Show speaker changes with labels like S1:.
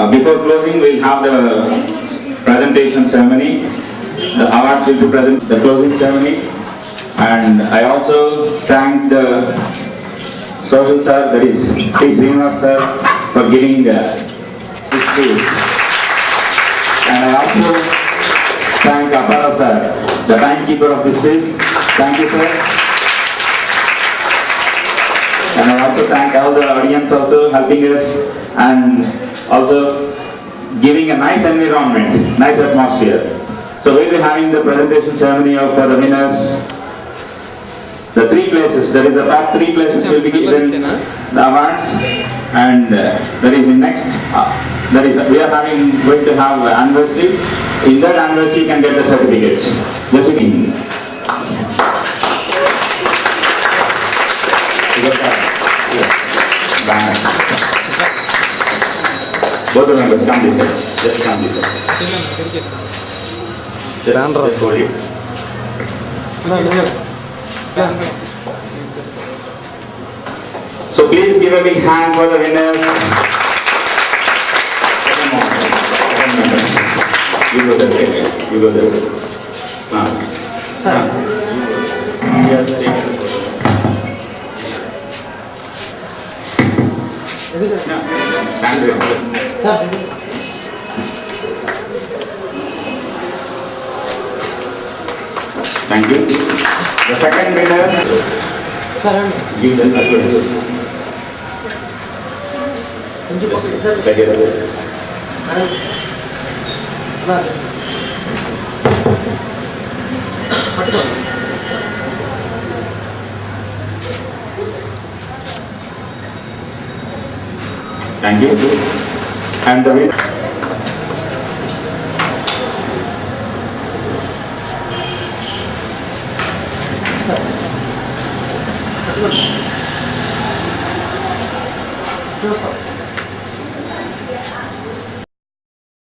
S1: Before closing, we'll have the presentation ceremony. The awards will be present the closing ceremony. And I also thank the social sir, that is P. Srinivas sir, for giving this speech. And I also thank Apara sir, the timekeeper of this speech. Thank you, sir. And I also thank all the audience also helping us and also giving a nice environment, nice atmosphere. So we'll be having the presentation ceremony for the winners. The 3 places, that is the top 3 places will be given the awards, and that is in next, that is we are going to have anniversary. In that anniversary you can get the certificates. Just in. Both the members come this side. Just come this side. Just hold it. So please give a big hand for the winners. You go this way. You go this way. Yes, take it. Stand there. Thank you. The second winner, give them a question. Take it away. Thank you. And the winner.
S2: Joseph.